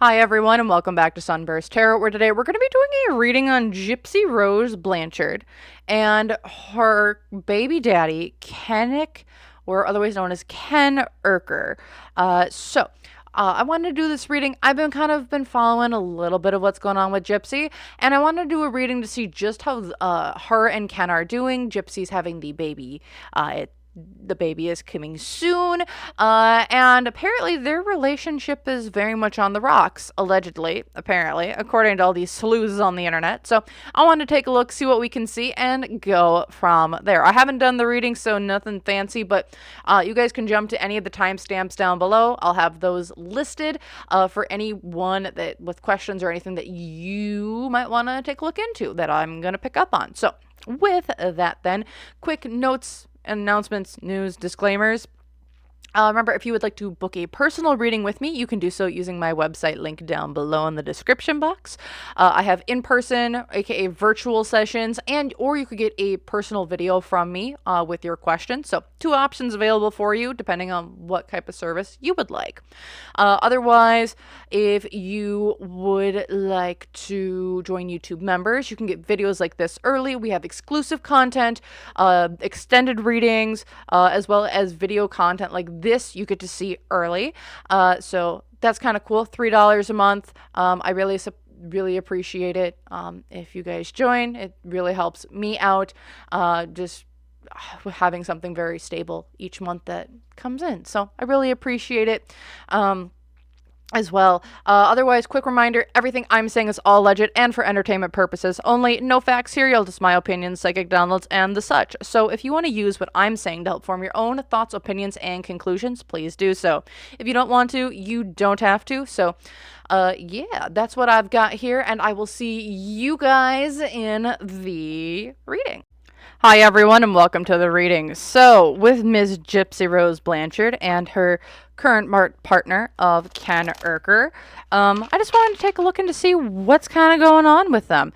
Hi everyone and welcome back to Sunburst Tarot, where today we're going to be doing a reading on Gypsy Rose Blanchard and her baby daddy, Kennick, or otherwise known as Ken Urker. I wanted to do this reading. I've been following a little bit of what's going on with Gypsy, and I wanted to do a reading to see just how her and Ken are doing. Gypsy's having the baby. The baby is coming soon, and apparently their relationship is very much on the rocks, allegedly, apparently, according to all these sleuths on the internet. So I want to take a look, see what we can see, and go from there. I haven't done the reading, so nothing fancy, but you guys can jump to any of the timestamps down below. I'll have those listed for anyone that with questions or anything that you might want to take a look into that I'm going to pick up on. So with that then, quick notes, announcements, news, disclaimers. Remember, if you would like to book a personal reading with me, you can do so using my website link down below in the description box. I have in-person, aka virtual sessions, or you could get a personal video from me with your questions. So two options available for you, depending on what type of service you would like. Otherwise, if you would like to join YouTube members, you can get videos like this early. We have exclusive content, extended readings, as well as video content like this you get to see early. So that's kind of cool. $3 a month. I really appreciate it. If you guys join, it really helps me out. Just having something very stable each month that comes in. So I really appreciate it. As well. Otherwise, quick reminder, everything I'm saying is all alleged and for entertainment purposes only. No facts here, just my opinions, psychic downloads, and the such. So if you want to use what I'm saying to help form your own thoughts, opinions, and conclusions, please do so. If you don't want to, you don't have to. So yeah, that's what I've got here, and I will see you guys in the reading. Hi everyone and welcome to the reading. So, with Ms. Gypsy Rose Blanchard and her current partner of Ken Urker, I just wanted to take a look in to see what's kind of going on with them.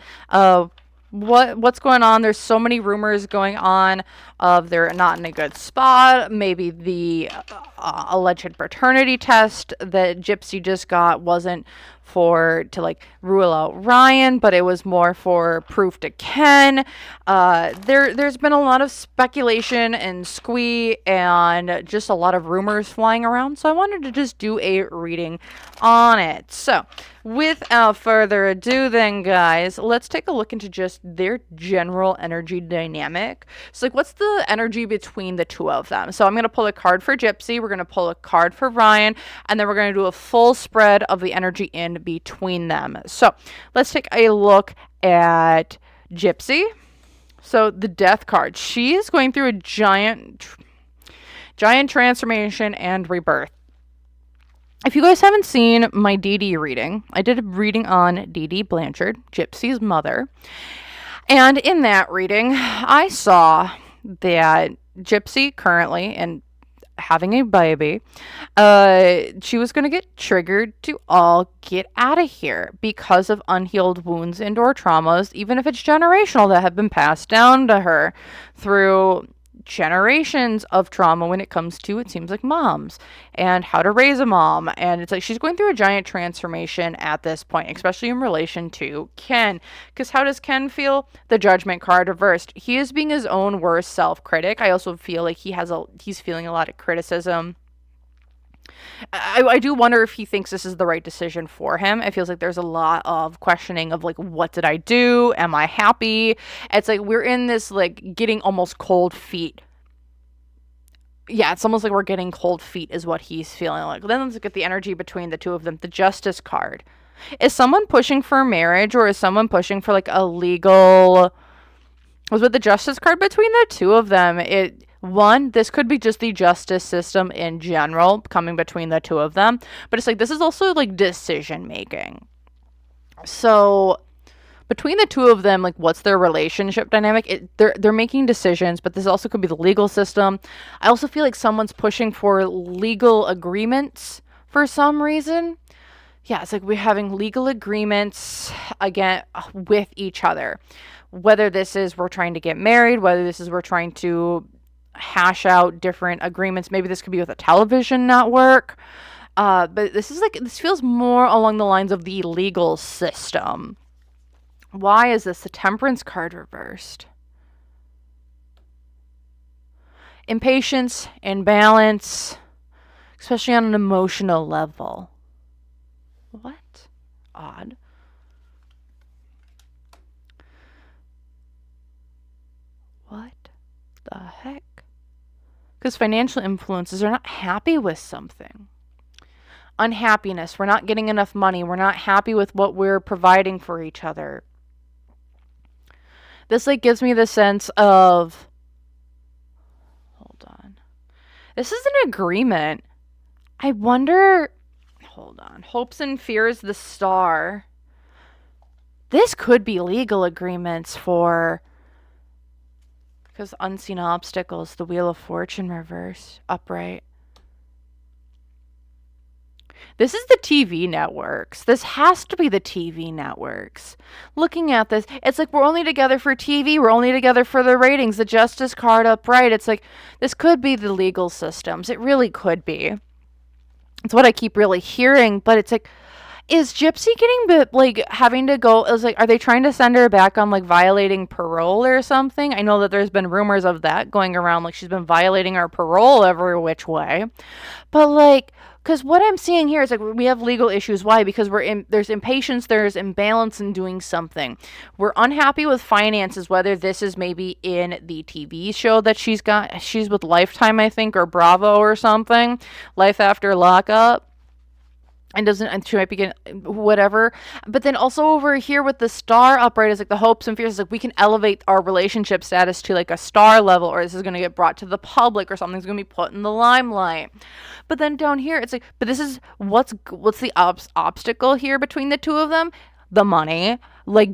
What's going on? There's so many rumors going on of they're not in a good spot. Maybe the alleged paternity test that Gypsy just got wasn't to like rule out Ryan, but it was more for proof to Ken. There's been a lot of speculation and squee and just a lot of rumors flying around. So I wanted to just do a reading on it. So without further ado then, guys, let's take a look into just their general energy dynamic. So like, what's the energy between the two of them? So I'm going to pull a card for Gypsy. We're going to pull a card for Ryan, and then we're going to do a full spread of the energy in between them. So let's take a look at Gypsy. So the Death card. She is going through a giant transformation and rebirth. If you guys haven't seen my Dee reading, I did a reading on Dee Blanchard, Gypsy's mother. And in that reading, I saw that Gypsy currently, and having a baby, she was going to get triggered to all get out of here because of unhealed wounds and or traumas, even if it's generational, that have been passed down to her through generations of trauma when it comes to, it seems like, moms and how to raise a mom. And it's like she's going through a giant transformation at this point, especially in relation to Ken. Because how does Ken feel? The Judgment card reversed. He is being his own worst self-critic. I also feel like he's feeling a lot of criticism. I do wonder if he thinks this is the right decision for him. It feels like there's a lot of questioning of like, what did I do? Am I happy? It's like we're in this like getting almost cold feet. Yeah, it's almost like we're getting cold feet is what he's feeling like. Then let's look at the energy between the two of them. The Justice card. Is someone pushing for marriage, or is someone pushing for like a legal... With the Justice card between the two of them, this could be just the justice system in general coming between the two of them. But it's like, this is also like decision making. So between the two of them, like, what's their relationship dynamic? They're making decisions, but this also could be the legal system. I also feel like someone's pushing for legal agreements for some reason. Yeah, it's like we're having legal agreements again with each other. Whether this is we're trying to get married, whether this is we're trying to hash out different agreements. Maybe this could be with a television network. But this feels more along the lines of the legal system. Why is this? The Temperance card reversed. Impatience, imbalance, especially on an emotional level. What? Odd. What the heck? Because financial influences are not happy with something. Unhappiness. We're not getting enough money. We're not happy with what we're providing for each other. This gives me the sense of, hold on. This is an agreement. I wonder, hold on. Hopes and fears, the star. This could be legal agreements for, because unseen obstacles, the Wheel of Fortune reverse, upright. This is the TV networks. This has to be the TV networks. Looking at this, it's we're only together for TV. We're only together for the ratings. The Justice card upright. It's this could be the legal systems. It really could be. It's what I keep really hearing, but it's is Gypsy getting having to go? It was are they trying to send her back on violating parole or something? I know that there's been rumors of that going around, she's been violating her parole every which way. But because what I'm seeing here is we have legal issues. Why? Because there's impatience, there's imbalance in doing something. We're unhappy with finances, whether this is maybe in the TV show that she's with Lifetime, I think, or Bravo or something, Life After Lockup. And she might be getting whatever. But then also over here with the star upright is the hopes and fears. We can elevate our relationship status to a star level, or this is going to get brought to the public, or something's going to be put in the limelight. But then down here, it's but this is what's the obstacle here between the two of them? The money.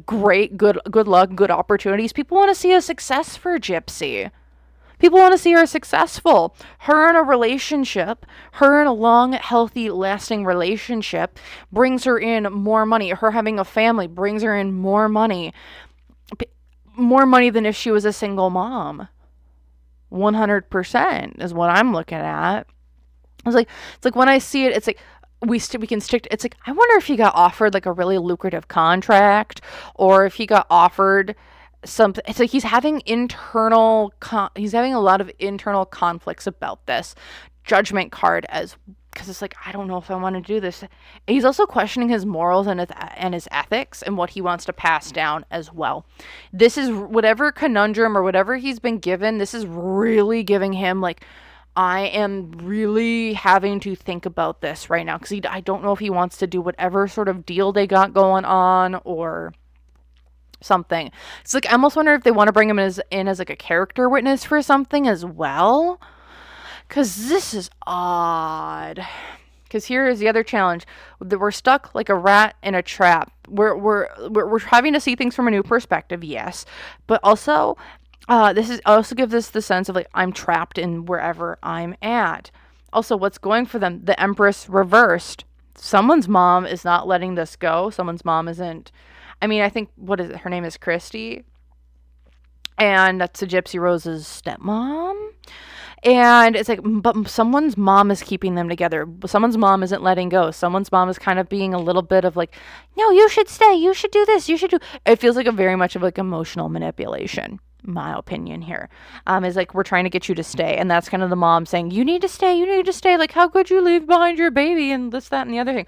Great, good luck, good opportunities. People want to see a success for Gypsy. People want to see her successful. Her in a relationship, her in a long, healthy, lasting relationship brings her in more money. Her having a family brings her in more money. More money than if she was a single mom. 100% is what I'm looking at. It's when I see it, it's we can stick to, it's I wonder if he got offered a really lucrative contract, or if he got offered something. It's he's having he's having a lot of internal conflicts about this. Judgment card, because it's I don't know if I want to do this. He's also questioning his morals and his ethics and what he wants to pass down as well. This is whatever conundrum or whatever he's been given. This is really giving him I am really having to think about this right now, because I don't know if he wants to do whatever sort of deal they got going on or something. It's I almost wonder if they want to bring him in as a character witness for something as well, because this is odd. Because here is the other challenge: that we're stuck like a rat in a trap. We're having to see things from a new perspective, yes, but also this also gives us the sense of I'm trapped in wherever I'm at. Also, what's going for them? The Empress reversed. Someone's mom is not letting this go. Someone's mom isn't. I mean, I think, what is it? Her name is Christy. And that's a Gypsy Rose's stepmom. And it's but someone's mom is keeping them together. Someone's mom isn't letting go. Someone's mom is kind of being a little bit of no, you should stay. You should do this. You should do. It feels a very much of emotional manipulation. My opinion here is we're trying to get you to stay, and that's kind of the mom saying you need to stay, how could you leave behind your baby, and this, that, and the other thing.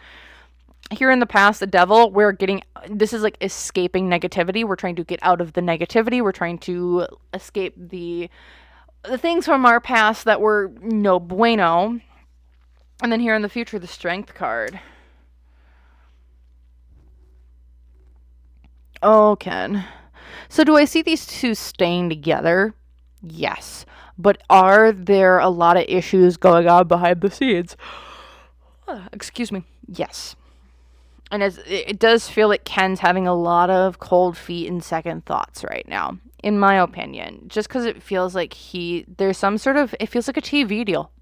Here in the past, the devil, this is escaping negativity. We're trying to get out of the negativity. We're trying to escape the things from our past that were no bueno. And then here in the future, the Strength card. Oh, Ken. So do I see these two staying together? Yes. But are there a lot of issues going on behind the scenes? Excuse me. Yes. And it does feel like Ken's having a lot of cold feet and second thoughts right now, in my opinion. Just because it feels there's some sort of, it feels like a TV deal.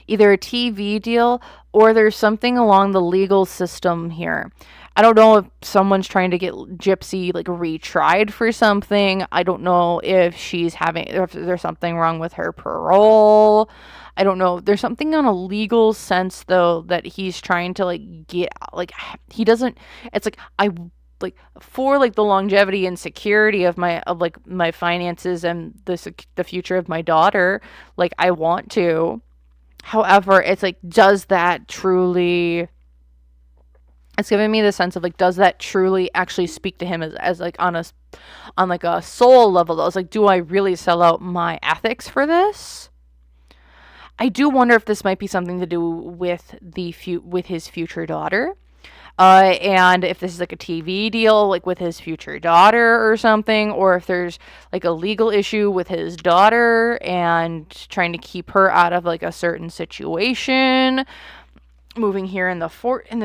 either a TV deal or there's something along the legal system here. I don't know if someone's trying to get Gypsy like retried for something. I don't know if if there's something wrong with her parole. I don't know. There's something on a legal sense though that he's trying to like get like he doesn't it's like I like for like the longevity and security of my finances and the future of my daughter, like I want to. However, it's like does that truly it's giving me the sense of like does that truly actually speak to him as like on like a soul level though? It's like do I really sell out my ethics for this? I do wonder if this might be something to do with with his future daughter. And if this is like a TV deal, like with his future daughter or something, or if there's like a legal issue with his daughter and trying to keep her out of like a certain situation, moving here in the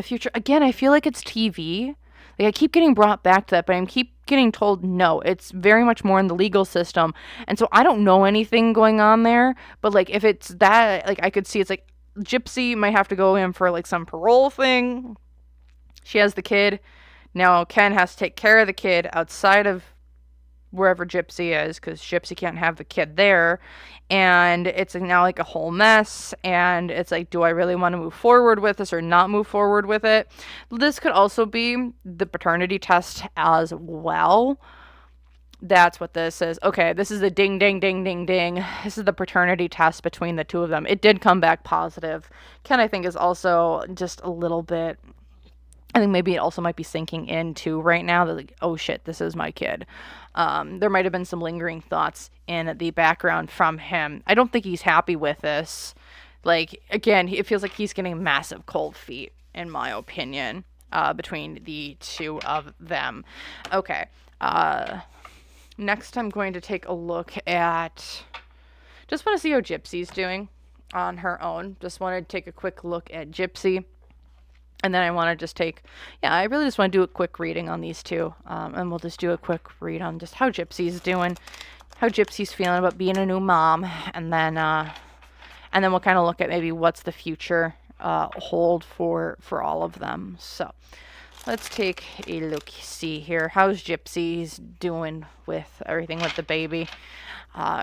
future. Again, I feel like it's TV. Like I keep getting brought back to that, but I keep getting told no. It's very much more in the legal system, and so I don't know anything going on there. But like if it's that, like I could see it's like Gypsy might have to go in for like some parole thing. She has the kid. Now Ken has to take care of the kid outside of wherever Gypsy is because Gypsy can't have the kid there. And it's now like a whole mess. And it's like, do I really want to move forward with this or not move forward with it? This could also be the paternity test as well. That's what this is. Okay, this is a ding, ding, ding, ding, ding. This is the paternity test between the two of them. It did come back positive. Ken, I think, is also just a little bit... I think maybe it also might be sinking in too right now that like, oh shit, this is my kid. There might have been some lingering thoughts in the background from him. I don't think he's happy with this. Like, again, it feels like he's getting massive cold feet, in my opinion, between the two of them. Okay. Next I'm going to take a look at... Just want to see how Gypsy's doing on her own. Just want to take a quick look at Gypsy. And then I want to just I really just want to do a quick reading on these two. And we'll just do a quick read on just how Gypsy's doing, how Gypsy's feeling about being a new mom. And then we'll kind of look at maybe what's the future hold for all of them. So let's take a look, see here. How's Gypsy's doing with everything with the baby?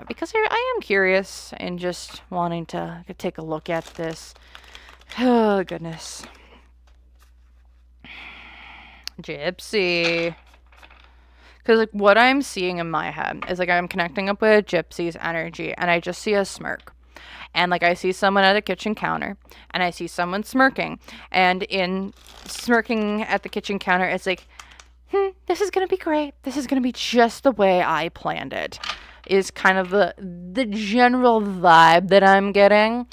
Because I am curious and just wanting to take a look at this. Oh, goodness. Gypsy. Because like what I'm seeing in my head is like I'm connecting up with Gypsy's energy and I just see a smirk. And like I see someone at a kitchen counter and I see someone smirking. And in smirking at the kitchen counter, it's like, this is going to be great. This is going to be just the way I planned it. Is kind of the general vibe that I'm getting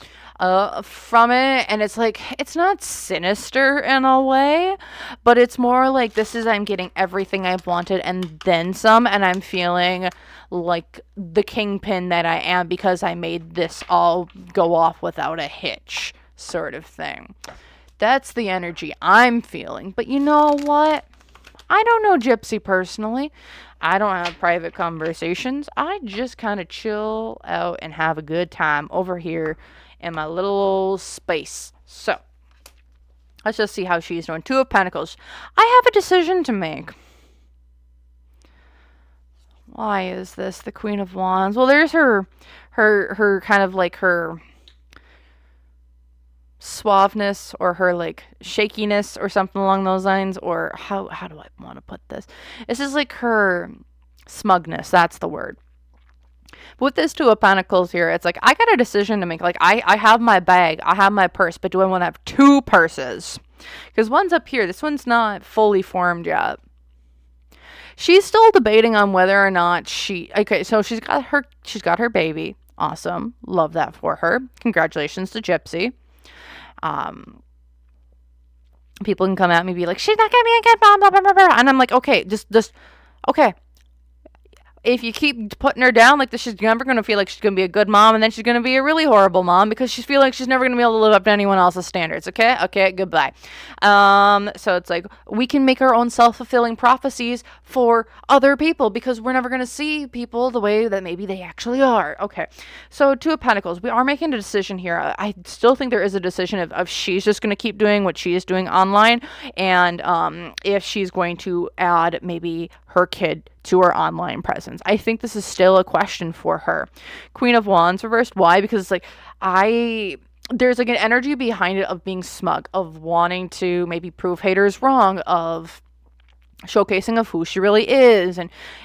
from it. And it's like, it's not sinister in a way, but it's more like I'm getting everything I've wanted and then some, and I'm feeling like the kingpin that I am because I made this all go off without a hitch sort of thing. That's the energy I'm feeling. But you know what? I don't know Gypsy personally. I don't have private conversations. I just kind of chill out and have a good time over here in my little space. So, let's just see how she's doing. Two of Pentacles. I have a decision to make. Why is this the Queen of Wands? Well, there's her kind of like her suaveness or her like shakiness or something along those lines, or how do I want to put this? This is like her smugness. That's the word. But with this Two of Pentacles here, it's like I got a decision to make. Like I have my bag, I have my purse, but do I want to have two purses? Because one's up here. This one's not fully formed yet. She's still debating on whether or not so she's got her baby. Awesome. Love that for her. Congratulations to Gypsy. People can come at me and be like, she's not gonna be a good mom, blah, blah, blah, blah. And I'm like, okay, just okay. if you keep putting her down like this, she's never going to feel like she's going to be a good mom, and then she's going to be a really horrible mom because she feels like she's never going to be able to live up to anyone else's standards. Okay, goodbye. So it's like we can make our own self-fulfilling prophecies for other people because we're never going to see people the way that maybe they actually are. Okay, so Two of Pentacles, we are making a decision here. I still think there is a decision of she's just going to keep doing what she is doing online, and if she's going to add maybe her kid to her online presence. I think this is still a question for her. Queen of Wands reversed. Why? Because it's like there's like an energy behind it of being smug, of wanting to maybe prove haters wrong, of showcasing of who she really is,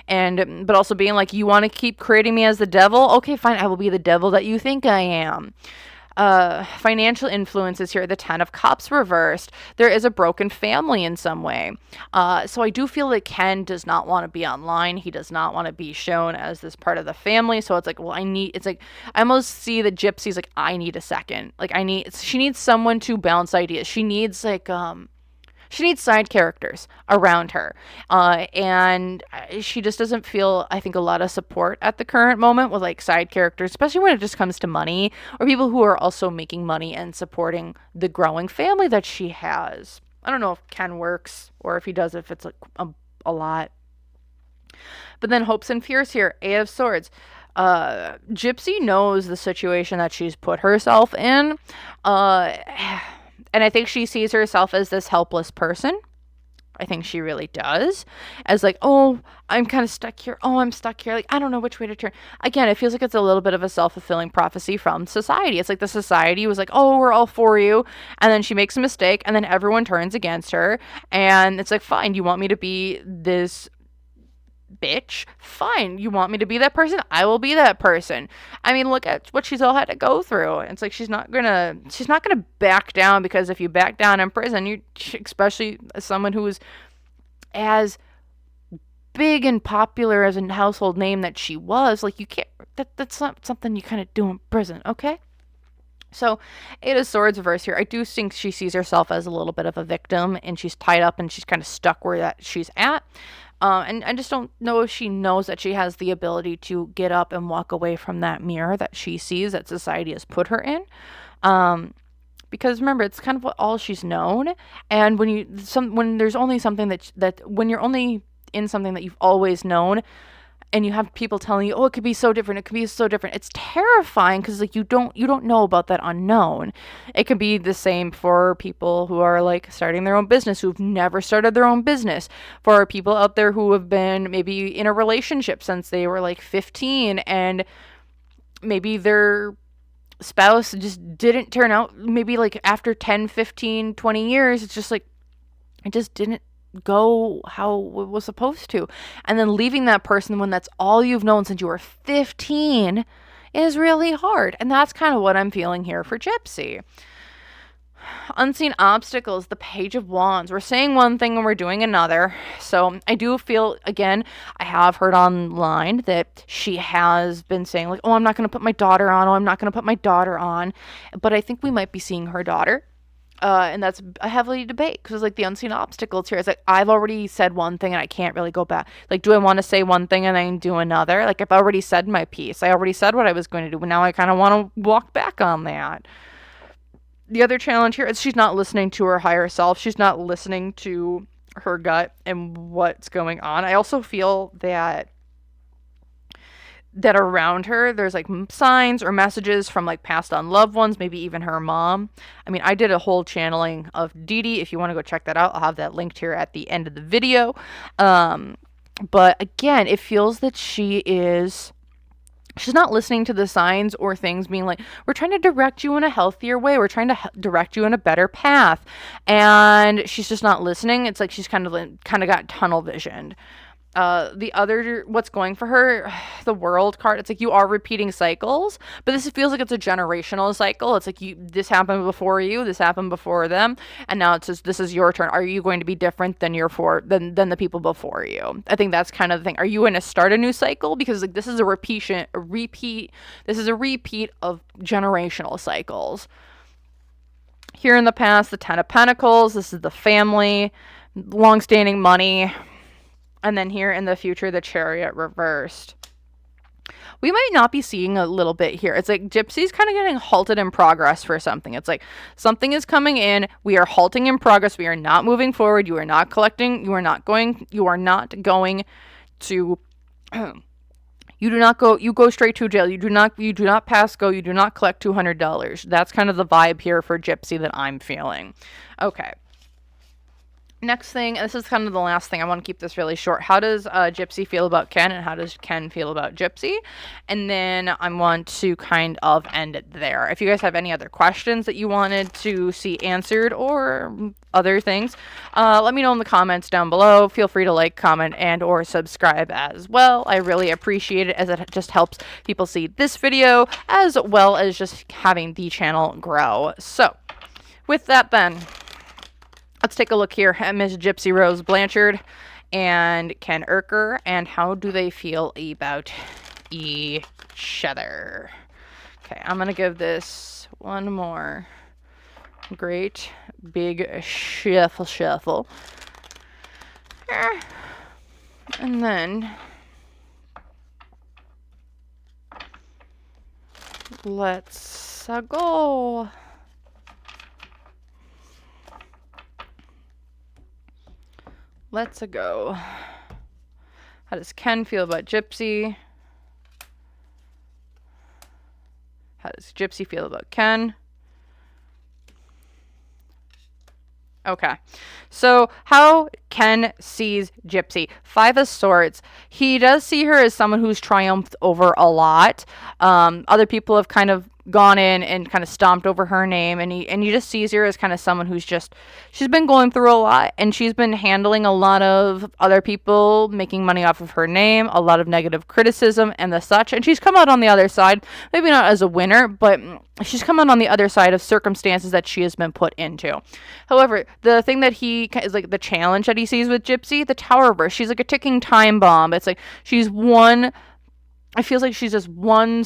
and but also being like, you want to keep creating me as the devil? Okay, fine, I will be the devil that you think I am. Financial influences here, the 10 of Cups reversed. There is a broken family in some way. So I do feel that Ken does not want to be online. He does not want to be shown as this part of the family. So it's like, well, I almost see the Gypsy's like, I need a second. Like she needs someone to bounce ideas. She needs she needs side characters around her. And she just doesn't feel, I think, a lot of support at the current moment with like side characters, especially when it just comes to money or people who are also making money and supporting the growing family that she has. I don't know if Ken works or if he does, if it's like a lot. But then hopes and fears here, Eight of Swords. Gypsy knows the situation that she's put herself in. And I think she sees herself as this helpless person. I think she really does. As like, oh, I'm kind of stuck here. Oh, I'm stuck here. Like, I don't know which way to turn. Again, it feels like it's a little bit of a self-fulfilling prophecy from society. It's like the society was like, oh, we're all for you. And then she makes a mistake and then everyone turns against her. And it's like, fine, you want me to be this bitch? Fine. You want me to be that person? I will be that person. I mean, look at what she's all had to go through. It's like she's not gonna back down, because if you back down in prison, you, especially as someone who is as big and popular as a household name that she was, like, you can't, that's not something you kind of do in prison, okay? So, Eight of Swords reverse here. I do think she sees herself as a little bit of a victim, and she's tied up and she's kind of stuck where that she's at. And I just don't know if she knows that she has the ability to get up and walk away from that mirror that she sees that society has put her in. Because remember, it's kind of all she's known. And when there's only something when you're only in something that you've always known, and you have people telling you, oh, it could be so different, it could be so different, it's terrifying, because like you don't know about that unknown. It could be the same for people who are like starting their own business, who've never started their own business, for people out there who have been maybe in a relationship since they were like 15, and maybe their spouse just didn't turn out, maybe like after 10, 15, 20 years, it's just like, it just didn't go how it was supposed to. And then leaving that person when that's all you've known since you were 15 is really hard. And that's kind of what I'm feeling here for Gypsy. Unseen obstacles, the Page of Wands. We're saying one thing and we're doing another. So I do feel, again, I have heard online that she has been saying like, oh, I'm not going to put my daughter on. Oh, I'm not going to put my daughter on. But I think we might be seeing her daughter. And that's a heavily debate, because like the unseen obstacles here. It's like, I've already said one thing and I can't really go back. Like, do I want to say one thing and then do another? Like, I've already said my piece. I already said what I was going to do, but now I kind of want to walk back on that. The other challenge here is she's not listening to her higher self. She's not listening to her gut and what's going on. I also feel that around her, there's like signs or messages from like passed on loved ones, maybe even her mom. I mean, I did a whole channeling of Dee Dee. If you want to go check that out, I'll have that linked here at the end of the video. But again, it feels that she's not listening to the signs or things being like, we're trying to direct you in a healthier way. We're trying to direct you in a better path. And she's just not listening. It's like she's kind of got tunnel visioned. The other, what's going for her, the World card, it's like you are repeating cycles, but this feels like it's a generational cycle. It's like this happened before you, this happened before them, and now it's just, this is your turn. Are you going to be different than than the people before you? I think that's kind of the thing. Are you going to start a new cycle? Because like this is a repeat. This is a repeat of generational cycles. Here in the past, the 10 of Pentacles. This is the family, long-standing money. And then here in the future, the Chariot reversed. We might not be seeing a little bit here. It's like Gypsy's kind of getting halted in progress for something. It's like something is coming in. We are halting in progress. We are not moving forward. You are not collecting. You are not going to you go straight to jail. You do not pass go. You do not collect $200. That's kind of the vibe here for Gypsy that I'm feeling. Okay. Next thing, and this is kind of the last thing, I want to keep this really short. How does Gypsy feel about Ken, and how does Ken feel about Gypsy? And then I want to kind of end it there. If you guys have any other questions that you wanted to see answered or other things, let me know in the comments down below. Feel free to like, comment, and or subscribe as well. I really appreciate it, as it just helps people see this video as well as just having the channel grow. So with that then, let's take a look here at Miss Gypsy Rose Blanchard and Ken Urker, and how do they feel about each other. Okay, I'm going to give this one more great big shuffle. And then let's go. Let's go. How does Ken feel about Gypsy? How does Gypsy feel about Ken? Okay, so how Ken sees Gypsy. 5 of Swords. He does see her as someone who's triumphed over a lot. Other people have kind of gone in and kind of stomped over her name, and he just sees her as kind of someone who's just, she's been going through a lot, and she's been handling a lot of other people making money off of her name, a lot of negative criticism and the such, and she's come out on the other side, maybe not as a winner, but she's come out on the other side of circumstances that she has been put into. However, the thing that he is like, the challenge that he sees with Gypsy, the Tower reverse, she's like a ticking time bomb. It's like she's one, it feels like she's just one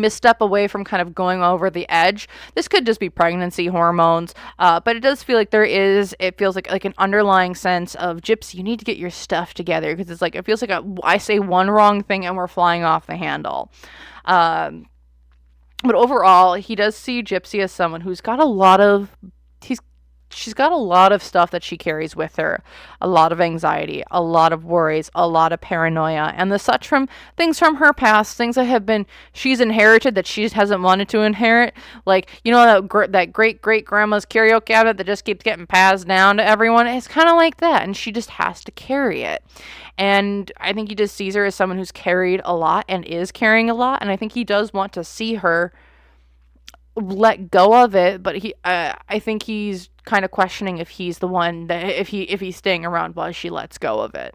misstep away from kind of going over the edge. This could just be pregnancy hormones, but it does feel like it feels like an underlying sense of, Gypsy, you need to get your stuff together, because it's like, it feels like I say one wrong thing and we're flying off the handle. But overall, he does see Gypsy as someone who's got she's got a lot of stuff that she carries with her. A lot of anxiety, a lot of worries, a lot of paranoia, and the such from things from her past, things that she's inherited that she hasn't wanted to inherit. Like, you know, that great-great-grandma's curio cabinet that just keeps getting passed down to everyone? It's kind of like that, and she just has to carry it. And I think he just sees her as someone who's carried a lot and is carrying a lot, and I think he does want to see her let go of it, but I think he's kind of questioning if he's the one that, if he's staying around while she lets go of it.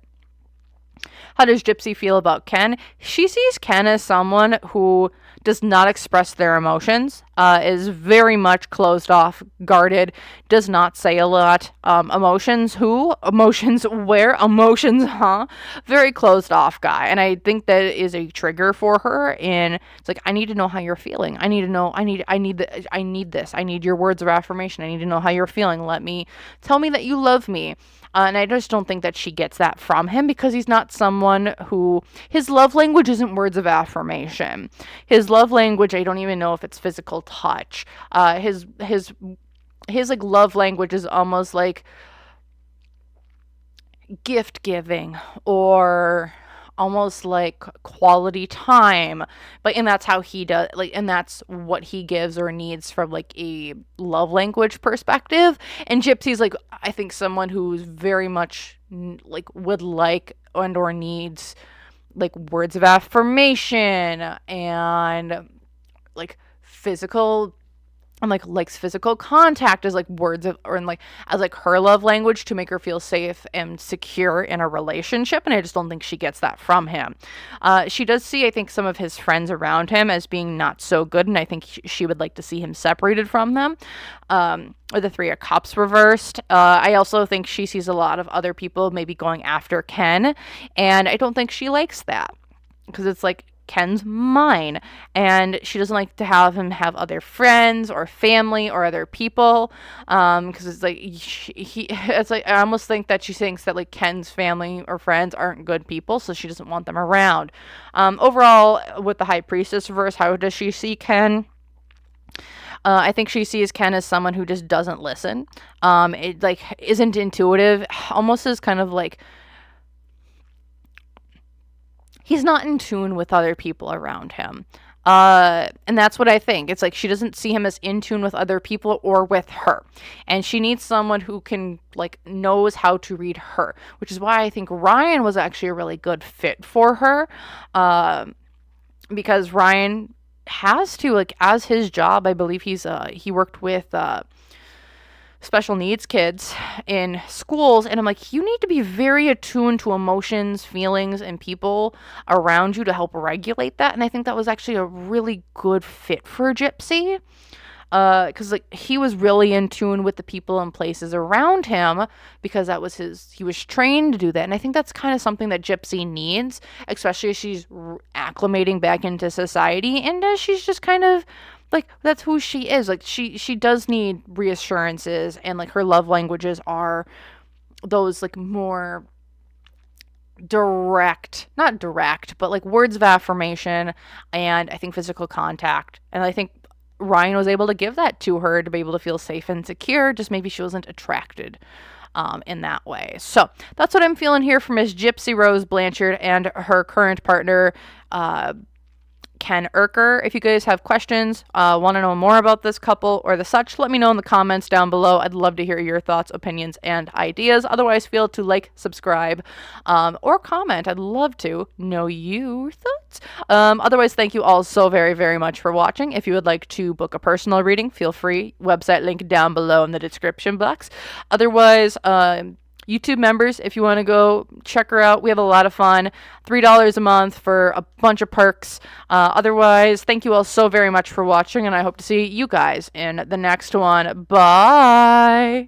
How does Gypsy feel about Ken? She sees Ken as someone who does not express their emotions, is very much closed off, guarded, does not say a lot. Emotions who? Emotions where? Emotions, huh? Very closed off guy. And I think that is a trigger for her, and it's like, I need to know how you're feeling. I need to know, I need this. I need your words of affirmation. I need to know how you're feeling. Tell me that you love me. And I just don't think that she gets that from him, because he's not someone who, his love language isn't words of affirmation. His love language, I don't even know if it's physical touch. His like love language is almost like gift giving, or almost like quality time, and that's how he does, like, and that's what he gives or needs from like a love language perspective. And Gypsy's like, I think someone who's very much like would like and or needs like words of affirmation and like physical, and like likes physical contact as like words of, or in like as like her love language to make her feel safe and secure in a relationship. And I just don't think she gets that from him. She does see, I think, some of his friends around him as being not so good, and I think she would like to see him separated from them. Or the 3 of Cups reversed. I also think she sees a lot of other people maybe going after Ken, and I don't think she likes that, because it's like, Ken's mine, and she doesn't like to have him have other friends or family or other people, because it's like it's like I almost think that she thinks that like Ken's family or friends aren't good people, so she doesn't want them around. Overall, with the High Priestess reverse, how does she see Ken? I think she sees Ken as someone who just doesn't listen. It like isn't intuitive, almost as kind of like he's not in tune with other people around him. And that's what I think. It's like she doesn't see him as in tune with other people or with her. And she needs someone who can, like, knows how to read her, which is why I think Ryan was actually a really good fit for her. Because Ryan has to, like, as his job, I believe he worked with special needs kids in schools, and I'm like, you need to be very attuned to emotions, feelings, and people around you to help regulate that. And I think that was actually a really good fit for Gypsy, because like he was really in tune with the people and places around him, because that was he was trained to do that. And I think that's kind of something that Gypsy needs, especially as she's acclimating back into society, and as she's just kind of like, that's who she is. Like, she does need reassurances, and like her love languages are those like more direct, not direct, but like words of affirmation, and I think physical contact. And I think Ryan was able to give that to her to be able to feel safe and secure, just maybe she wasn't attracted in that way. So that's what I'm feeling here from Miss Gypsy Rose Blanchard and her current partner, Ken Urker. If you guys have questions, want to know more about this couple or the such, let me know in the comments down below. I'd love to hear your thoughts, opinions, and ideas. Otherwise, feel to like, subscribe, or comment. I'd love to know your thoughts. Otherwise, thank you all so very, very much for watching. If you would like to book a personal reading, feel free. Website link down below in the description box. Otherwise, YouTube members, if you want to go check her out, we have a lot of fun. $3 a month for a bunch of perks. Otherwise, thank you all so very much for watching, and I hope to see you guys in the next one. Bye!